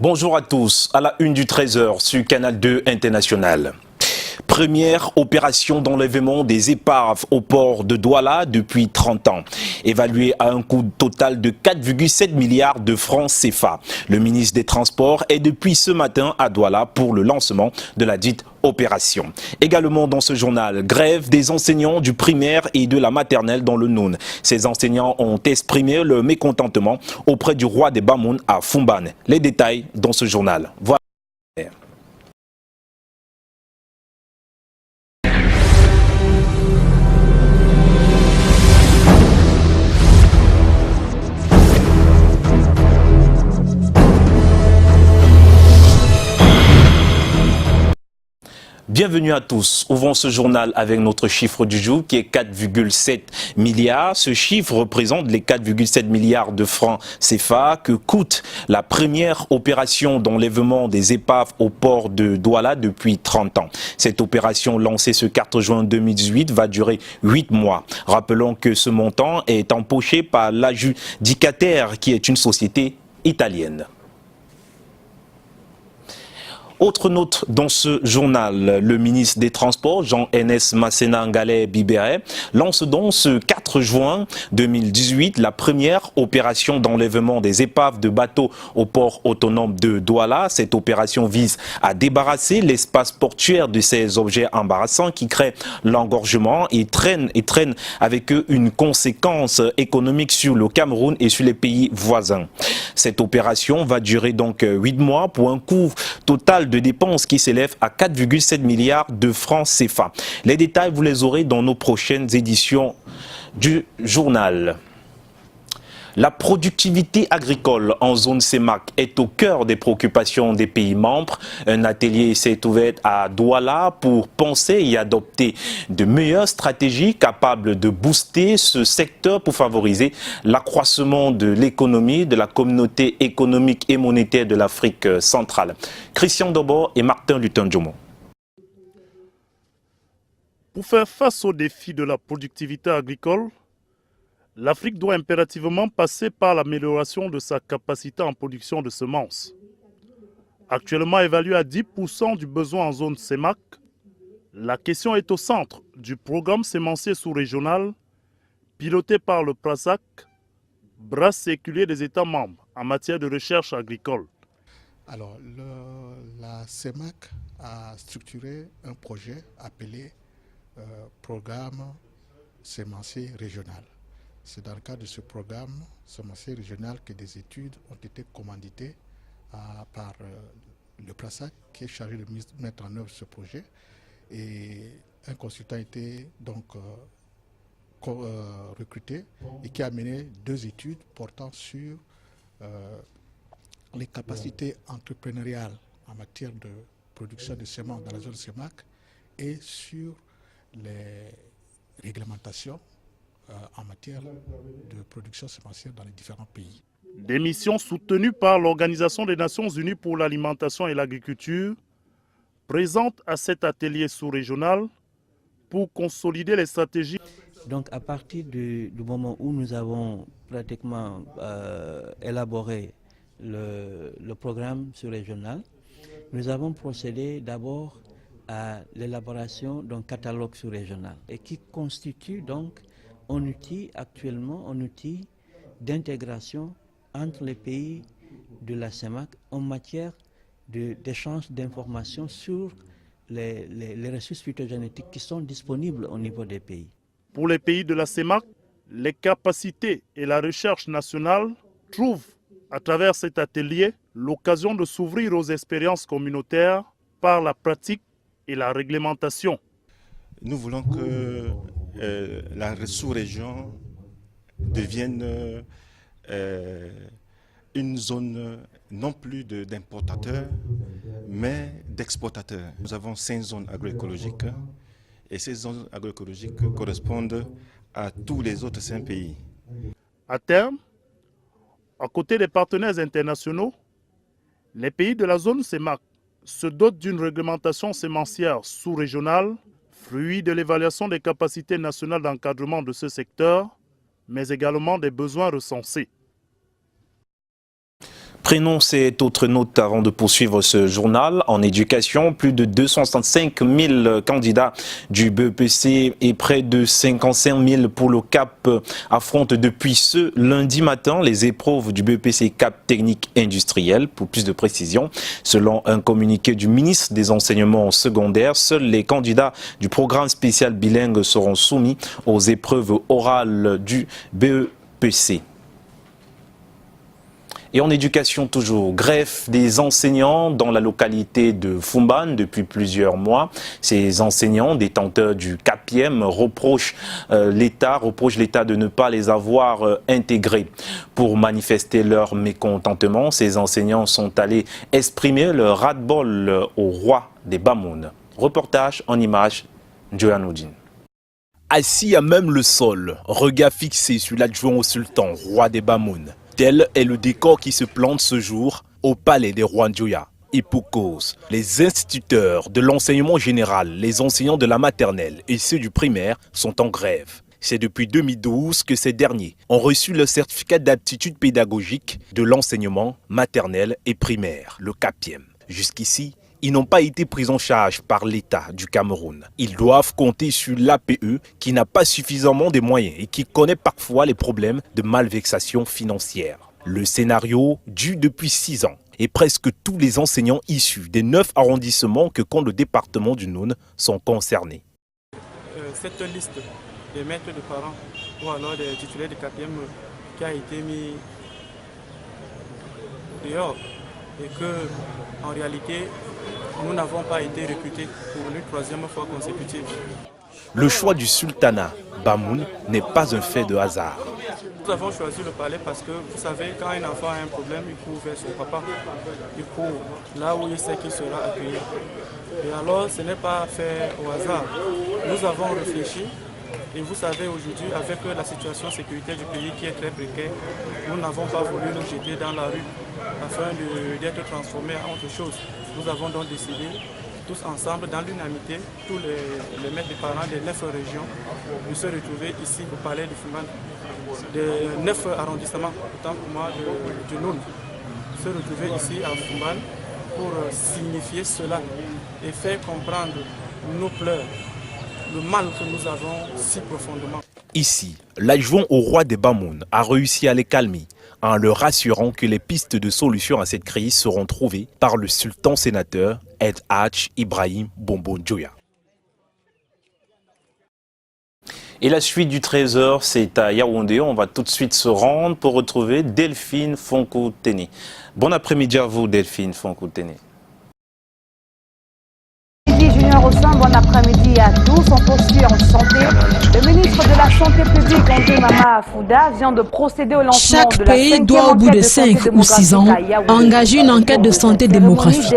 Bonjour à tous, à la une du 13h sur Canal 2 International. Première opération d'enlèvement des épaves au port de Douala depuis 30 ans, évaluée à un coût total de 4,7 milliards de francs CFA. Le ministre des Transports est depuis ce matin à Douala pour le lancement de la dite opération. Également dans ce journal, grève des enseignants du primaire et de la maternelle dans le Noun. Ces enseignants ont exprimé leur mécontentement auprès du roi des Bamoun à Fumban. Les détails dans ce journal. Voilà. Bienvenue à tous. Ouvrons ce journal avec notre chiffre du jour qui est 4,7 milliards. Ce chiffre représente les 4,7 milliards de francs CFA que coûte la première opération d'enlèvement des épaves au port de Douala depuis 30 ans. Cette opération lancée ce 4 juin 2018 va durer 8 mois. Rappelons que ce montant est empoché par l'adjudicataire qui est une société italienne. Autre note dans ce journal, le ministre des Transports, Jean-Enes Masséna Ngalé Bibéré, lance donc ce 4 juin 2018 la première opération d'enlèvement des épaves de bateaux au port autonome de Douala. Cette opération vise à débarrasser l'espace portuaire de ces objets embarrassants qui créent l'engorgement et traînent avec eux une conséquence économique sur le Cameroun et sur les pays voisins. Cette opération va durer donc 8 mois pour un coût total de dépenses qui s'élève à 4,7 milliards de francs CFA. Les détails, vous les aurez dans nos prochaines éditions du journal. La productivité agricole en zone CEMAC est au cœur des préoccupations des pays membres. Un atelier s'est ouvert à Douala pour penser et adopter de meilleures stratégies capables de booster ce secteur pour favoriser l'accroissement de l'économie de la communauté économique et monétaire de l'Afrique centrale. Christian Dobor et Martin Lutin-Djomo. Pour faire face aux défis de la productivité agricole, l'Afrique doit impérativement passer par l'amélioration de sa capacité en production de semences. Actuellement évaluée à 10% du besoin en zone CEMAC, la question est au centre du programme sémencier sous-régional piloté par le PRASAC, bras séculier des États membres en matière de recherche agricole. Alors, la CEMAC a structuré un projet appelé Programme sémencier régional. C'est dans le cadre de ce programme sémencier régional que des études ont été commanditées par le PRASAC qui est chargé de mettre en œuvre ce projet. Et un consultant a été donc recruté et qui a mené 2 études portant sur les capacités entrepreneuriales en matière de production de semences dans la zone CEMAC et sur les réglementations en matière de production sémencière dans les différents pays. Des missions soutenues par l'Organisation des Nations Unies pour l'alimentation et l'agriculture présentes à cet atelier sous-régional pour consolider les stratégies. Donc à partir du moment où nous avons pratiquement élaboré le programme sous-régional, nous avons procédé d'abord à l'élaboration d'un catalogue sous-régional et qui constitue donc un outil d'intégration entre les pays de la CEMAC en matière d'échange d'informations sur les ressources phytogénétiques qui sont disponibles au niveau des pays. Pour les pays de la CEMAC, les capacités et la recherche nationale trouvent à travers cet atelier l'occasion de s'ouvrir aux expériences communautaires par la pratique et la réglementation. Nous voulons que la sous-région devienne une zone non plus d'importateurs, mais d'exportateurs. Nous avons 5 zones agroécologiques et ces zones agroécologiques correspondent à tous les autres 5 pays. À terme, à côté des partenaires internationaux, les pays de la zone CEMAC se dotent d'une réglementation sémencière sous-régionale, fruit de l'évaluation des capacités nationales d'encadrement de ce secteur, mais également des besoins recensés. Prenons cette autre note avant de poursuivre ce journal. En éducation, plus de 265 000 candidats du BEPC et près de 55 000 pour le CAP affrontent depuis ce lundi matin les épreuves du BEPC CAP technique industriel. Pour plus de précision, selon un communiqué du ministre des Enseignements secondaires, seuls les candidats du programme spécial bilingue seront soumis aux épreuves orales du BEPC. Et en éducation toujours, grève des enseignants dans la localité de Fumban depuis plusieurs mois. Ces enseignants, détenteurs du CAPIEM, reprochent l'État de ne pas les avoir intégrés. Pour manifester leur mécontentement, ces enseignants sont allés exprimer leur ras-de-bol au roi des Bamoun. Reportage en images, Joanoudine. Assis à même le sol, regard fixé sur l'adjoint au sultan, roi des Bamoun. Tel est le décor qui se plante ce jour au palais des rois Ndjoya. Et pour cause, les instituteurs de l'enseignement général, les enseignants de la maternelle et ceux du primaire sont en grève. C'est depuis 2012 que ces derniers ont reçu le certificat d'aptitude pédagogique de l'enseignement maternel et primaire, le CAPIEM. Jusqu'ici, ils n'ont pas été pris en charge par l'État du Cameroun. Ils doivent compter sur l'APE qui n'a pas suffisamment de moyens et qui connaît parfois les problèmes de malversation financière. Le scénario dure depuis 6 ans et presque tous les enseignants issus des 9 arrondissements que compte le département du Noun sont concernés. Cette liste des maîtres de parents ou alors des titulaires de CAPIEM qui a été mis dehors et que en réalité nous n'avons pas été recrutés pour une 3e fois consécutive. Le choix du sultanat Bamoun n'est pas un fait de hasard. Nous avons choisi le palais parce que, vous savez, quand un enfant a un problème, il court vers son papa. Il court là où il sait qu'il sera accueilli. Et alors, ce n'est pas fait au hasard. Nous avons réfléchi. Et vous savez, aujourd'hui, avec la situation sécuritaire du pays qui est très précaire, nous n'avons pas voulu nous jeter dans la rue afin d'être transformés en autre chose. Nous avons donc décidé, tous ensemble, dans l'unanimité, tous les maîtres des parents des 9 régions, de se retrouver ici au palais de Fumban, des 9 arrondissements, autant pour moi, du Noun, se retrouver ici à Fumban pour signifier cela et faire comprendre nos pleurs, le mal que nous avons si profondément. Ici, l'adjoint au roi des Bamoun a réussi à les calmer en leur rassurant que les pistes de solution à cette crise seront trouvées par le sultan sénateur El Hadj Ibrahim Bombo Ndjoya. Et la suite du Trésor, c'est à Yaoundé. On va tout de suite se rendre pour retrouver Delphine Fonkoutene. Bon après-midi à vous, Delphine Fonkoutene. Junior au sein, bon après-midi à tous. On poursuit en santé. Le ministre de la Santé publique, André Mama Fouda, vient de procéder au lancement Chaque de la pays doit, au bout de 5 ou 6 ans, engager une enquête de santé démographique.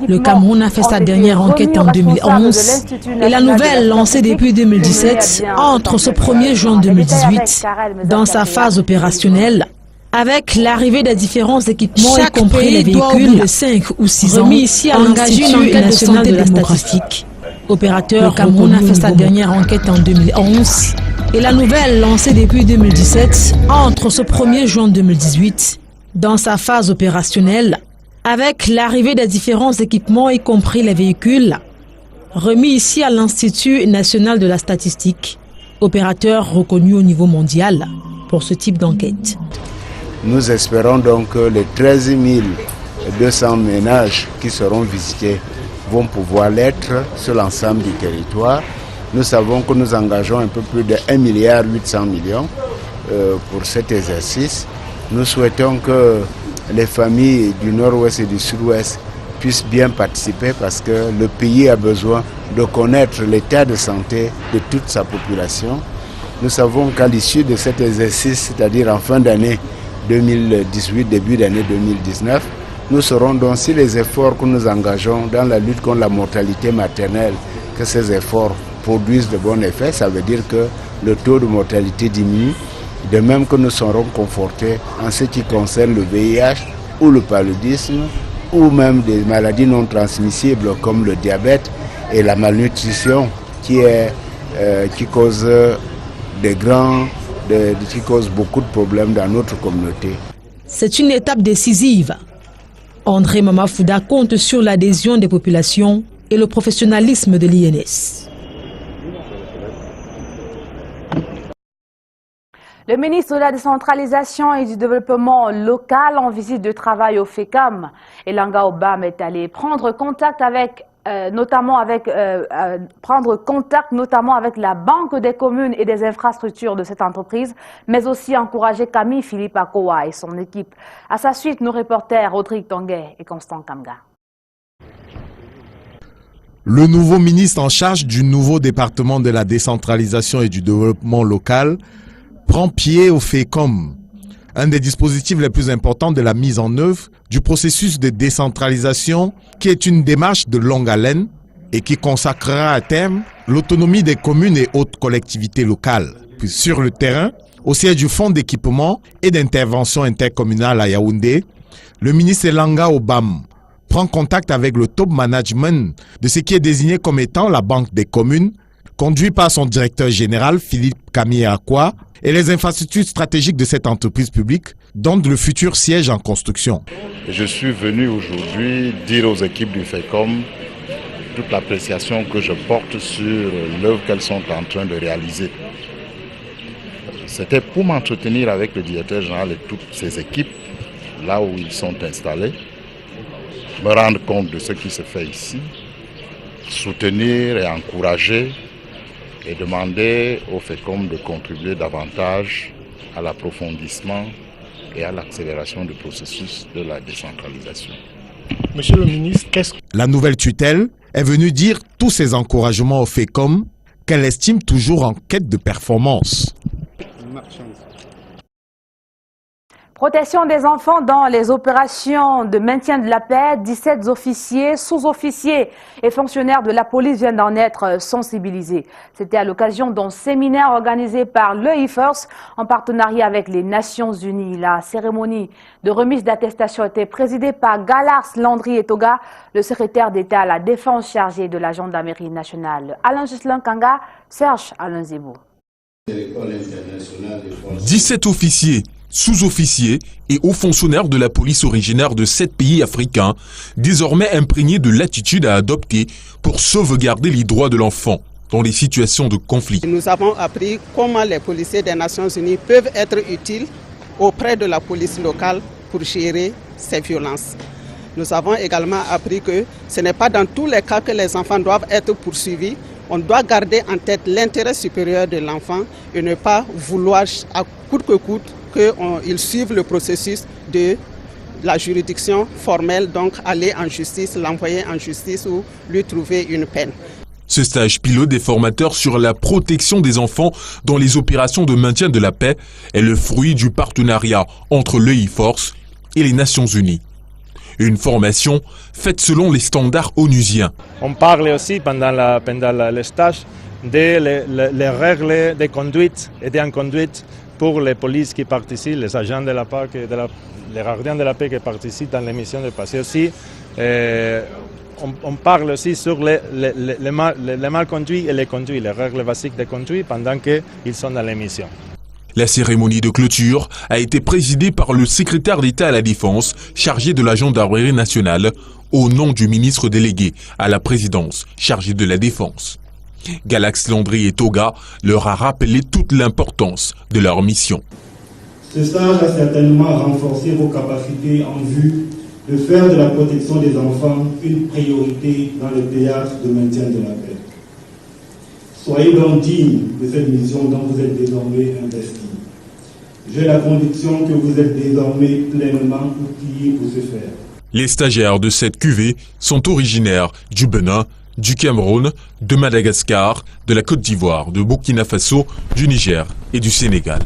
Le Cameroun a fait sa dernière enquête en 2011 et la nouvelle, lancée depuis 2017, entre ce 1er juin 2018 dans sa phase opérationnelle. Avec l'arrivée des différents équipements, y compris les véhicules de 5 ou 6 ans, remis ici à l'Institut national de la statistique. Opérateur, le Cameroun a fait sa dernière enquête en 2011 et la nouvelle, lancée depuis 2017, entre ce 1er juin 2018 dans sa phase opérationnelle. Avec l'arrivée des différents équipements, y compris les véhicules, remis ici à l'Institut national de la statistique. Opérateur reconnu au niveau mondial pour ce type d'enquête. Nous espérons donc que les 13 200 ménages qui seront visités vont pouvoir l'être sur l'ensemble du territoire. Nous savons que nous engageons un peu plus de 1,8 milliard pour cet exercice. Nous souhaitons que les familles du nord-ouest et du sud-ouest puissent bien participer parce que le pays a besoin de connaître l'état de santé de toute sa population. Nous savons qu'à l'issue de cet exercice, c'est-à-dire en fin d'année 2018, début d'année 2019, nous saurons donc si les efforts que nous engageons dans la lutte contre la mortalité maternelle, que ces efforts produisent de bons effets. Ça veut dire que le taux de mortalité diminue, de même que nous serons confortés en ce qui concerne le VIH ou le paludisme, ou même des maladies non transmissibles comme le diabète et la malnutrition qui cause beaucoup de problèmes dans notre communauté. c'est une étape décisive. André Mamafouda compte sur l'adhésion des populations et le professionnalisme de l'INS. Le ministre de la Décentralisation et du Développement local en visite de travail au FECAM, Elanga Obam, est allé prendre contact notamment avec la Banque des communes et des infrastructures de cette entreprise, mais aussi encourager Camille Philippe Akowa et son équipe. À sa suite, nos reporters Rodrigue Tonguet et Constant Kamga. Le nouveau ministre en charge du nouveau département de la décentralisation et du développement local prend pied au FECOM, un des dispositifs les plus importants de la mise en œuvre du processus de décentralisation qui est une démarche de longue haleine et qui consacrera à terme l'autonomie des communes et autres collectivités locales. Puis sur le terrain, au siège du Fonds d'équipement et d'intervention intercommunale à Yaoundé, le ministre Elanga Obam prend contact avec le top management de ce qui est désigné comme étant la Banque des communes, conduit par son directeur général Philippe Camille Akowa, et les infrastructures stratégiques de cette entreprise publique, dont le futur siège en construction. Je suis venu aujourd'hui dire aux équipes du FECOM toute l'appréciation que je porte sur l'œuvre qu'elles sont en train de réaliser. C'était pour m'entretenir avec le directeur général et toutes ses équipes, là où ils sont installés, me rendre compte de ce qui se fait ici, soutenir et encourager et demander au FECOM de contribuer davantage à l'approfondissement et à l'accélération du processus de la décentralisation. Monsieur le ministre, La nouvelle tutelle est venue dire tous ses encouragements au FECOM qu'elle estime toujours en quête de performance. Protection des enfants dans les opérations de maintien de la paix, 17 officiers, sous-officiers et fonctionnaires de la police viennent d'en être sensibilisés. C'était à l'occasion d'un séminaire organisé par l'EIFORCE en partenariat avec les Nations Unies. La cérémonie de remise d'attestation était présidée par Galars Landry Etoga, le secrétaire d'État à la Défense chargé de la Gendarmerie nationale. Alain Gislain Kanga, Serge Alain Zébou. 17 officiers, sous-officiers et hauts fonctionnaires de la police originaires de 7 pays africains, désormais imprégnés de l'attitude à adopter pour sauvegarder les droits de l'enfant dans les situations de conflit. Nous avons appris comment les policiers des Nations Unies peuvent être utiles auprès de la police locale pour gérer ces violences. Nous avons également appris que ce n'est pas dans tous les cas que les enfants doivent être poursuivis. On doit garder en tête l'intérêt supérieur de l'enfant et ne pas vouloir à coûte que coûte qu'ils suivent le processus de la juridiction formelle, donc aller en justice, l'envoyer en justice ou lui trouver une peine. Ce stage pilote des formateurs sur la protection des enfants dans les opérations de maintien de la paix est le fruit du partenariat entre l'EIFORCE et les Nations Unies. Une formation faite selon les standards onusiens. On parle aussi pendant le stage des règles de conduite et d'inconduite pour les polices qui participent, les agents de la paix, les gardiens de la paix qui participent dans les missions de paix. Aussi, on parle aussi sur les mal conduits et les conduits, les règles basiques de conduite pendant qu'ils sont dans les missions. La cérémonie de clôture a été présidée par le secrétaire d'État à la Défense, chargé de la Gendarmerie nationale, au nom du ministre délégué à la présidence, chargé de la Défense. Galax Landry Etoga leur a rappelé toute l'importance de leur mission. Ce stage a certainement renforcé vos capacités en vue de faire de la protection des enfants une priorité dans le théâtre de maintien de la paix. Soyez donc dignes de cette mission dont vous êtes désormais investis. J'ai la conviction que vous êtes désormais pleinement outillés pour ce faire. Les stagiaires de cette cuvée sont originaires du Bénin, du Cameroun, de Madagascar, de la Côte d'Ivoire, de Burkina Faso, du Niger et du Sénégal.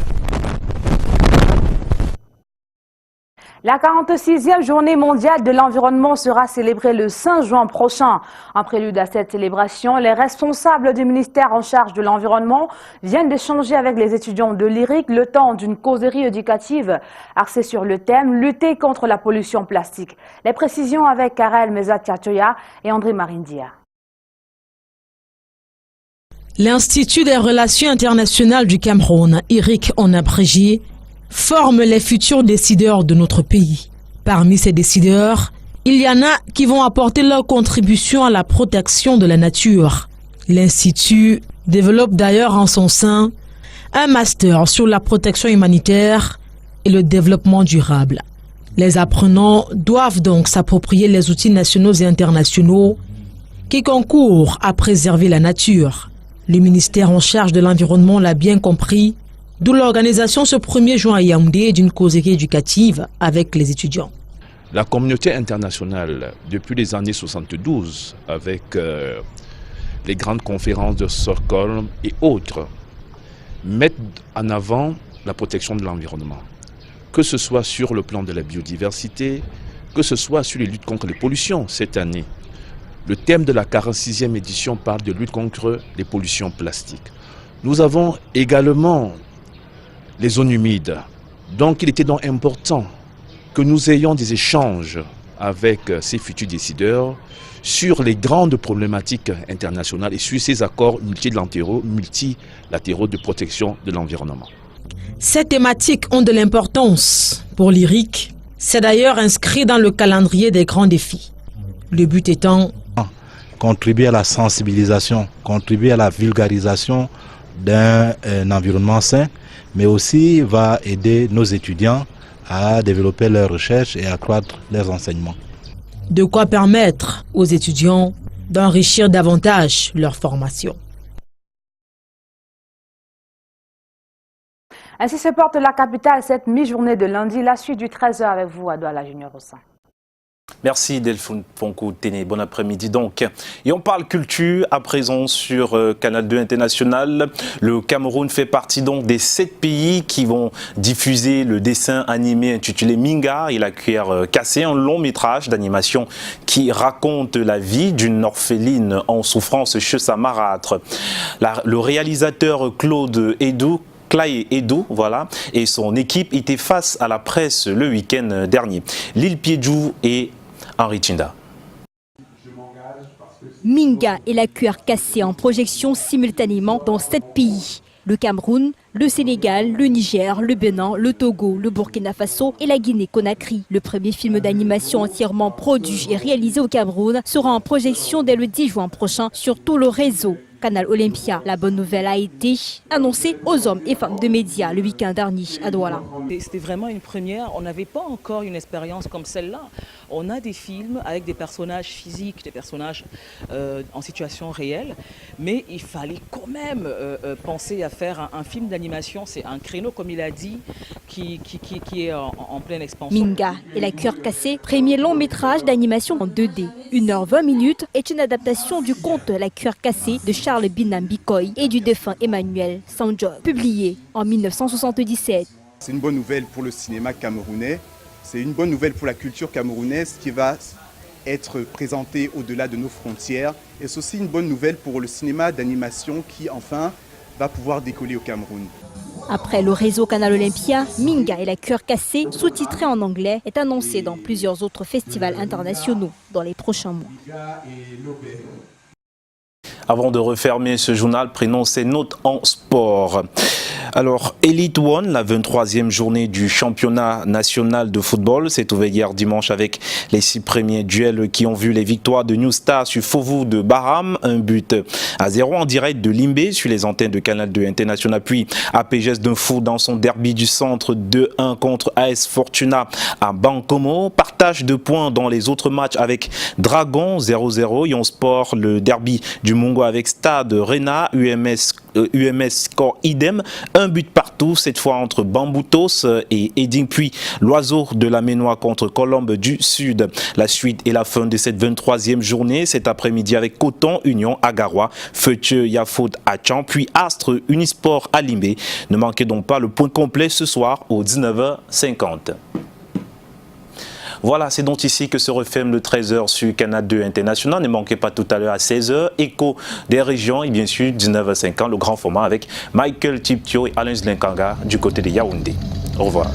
La 46e journée mondiale de l'environnement sera célébrée le 5 juin prochain. En prélude à cette célébration, les responsables du ministère en charge de l'environnement viennent d'échanger avec les étudiants de l'IRIC le temps d'une causerie éducative axée sur le thème « Lutter contre la pollution plastique ». Les précisions avec Karel Mezat-Tchatoya et André Marindia. L'Institut des relations internationales du Cameroun, IRIC en abrégé, forment les futurs décideurs de notre pays. Parmi ces décideurs, il y en a qui vont apporter leur contribution à la protection de la nature. L'Institut développe d'ailleurs en son sein un master sur la protection humanitaire et le développement durable. Les apprenants doivent donc s'approprier les outils nationaux et internationaux qui concourent à préserver la nature. Le ministère en charge de l'environnement l'a bien compris, d'où l'organisation ce 1er juin à Yaoundé d'une causerie éducative avec les étudiants. La communauté internationale, depuis les années 72, avec les grandes conférences de Stockholm et autres, mettent en avant la protection de l'environnement. Que ce soit sur le plan de la biodiversité, que ce soit sur les luttes contre les pollutions cette année. Le thème de la 46e édition parle de lutte contre les pollutions plastiques. Nous avons également les zones humides. Donc il était donc important que nous ayons des échanges avec ces futurs décideurs sur les grandes problématiques internationales et sur ces accords multilatéraux de protection de l'environnement. Ces thématiques ont de l'importance pour l'IRIC. C'est d'ailleurs inscrit dans le calendrier des grands défis. Le but étant contribuer à la sensibilisation, contribuer à la vulgarisation d'un environnement sain, mais aussi va aider nos étudiants à développer leurs recherches et à accroître leurs enseignements. De quoi permettre aux étudiants d'enrichir davantage leur formation. Ainsi se porte la capitale cette mi-journée de lundi. La suite du 13h avec vous à Douala Junior Rossin. Merci Delphine Ponko Téné, bon après-midi donc. Et on parle culture à présent sur Canal 2 International. Le Cameroun fait partie donc des 7 pays qui vont diffuser le dessin animé intitulé Minga et la cuillère cassée, un long métrage d'animation qui raconte la vie d'une orpheline en souffrance chez sa marâtre. Le réalisateur Claude Edo, voilà, et son équipe étaient face à la presse le week-end dernier. Lil Piedjou et Henri Tinda. Minga et la cuillère cassée en projection simultanément dans 7 pays. Le Cameroun, le Sénégal, le Niger, le Bénin, le Togo, le Burkina Faso et la Guinée-Conakry. Le premier film d'animation entièrement produit et réalisé au Cameroun sera en projection dès le 10 juin prochain sur tout le réseau Canal Olympia. La bonne nouvelle a été annoncée aux hommes et femmes de médias le week-end dernier à Douala. C'était vraiment une première. On n'avait pas encore une expérience comme celle-là. On a des films avec des personnages physiques, des personnages en situation réelle, mais il fallait quand même penser à faire un film d'animation. C'est un créneau, comme il a dit, qui est en pleine expansion. Minga et la cuillère cassée, premier long métrage d'animation en 2D. 1h20 est une adaptation du conte La cuillère cassée de Charles Binam Bikoy et du défunt Emmanuel Sanjog, publié en 1977. C'est une bonne nouvelle pour le cinéma camerounais. C'est une bonne nouvelle pour la culture camerounaise qui va être présentée au-delà de nos frontières. Et c'est aussi une bonne nouvelle pour le cinéma d'animation qui, enfin, va pouvoir décoller au Cameroun. Après le réseau Canal Olympia, Minga et la cuillère cassée, sous-titré en anglais, est annoncé dans plusieurs autres festivals internationaux dans les prochains mois. Avant de refermer ce journal, prenons ces notes en sport. Alors, Elite One, la 23e journée du championnat national de football, s'est ouverte hier dimanche avec les 6 premiers duels qui ont vu les victoires de New Star sur Fovu de Bahram, 1-0 en direct de Limbé sur les antennes de Canal 2 International, puis APGS d'Info dans son derby du centre 2-1 contre AS Fortuna à Bankomo. Partage de points dans les autres matchs avec Dragon 0-0, Yon Sport, le derby du Mungo avec Stade Rena, UMS score idem, 1 but partout, cette fois entre Bamboutos et Eding, puis l'Oiseau de la Ménois contre Colombe du Sud. La suite et la fin de cette 23e journée cet après-midi avec Coton Union à Garoua, Feuthieu Yafout à Tchan, puis Astre Unisport à Limbé. Ne manquez donc pas le point complet ce soir au 19h50. Voilà, c'est donc ici que se referme le 13h sur Canal 2 International. Ne manquez pas tout à l'heure à 16h, Écho des régions et bien sûr 19h50, le grand format avec Michael Tiptio et Alain Zlinkanga du côté de Yaoundé. Au revoir.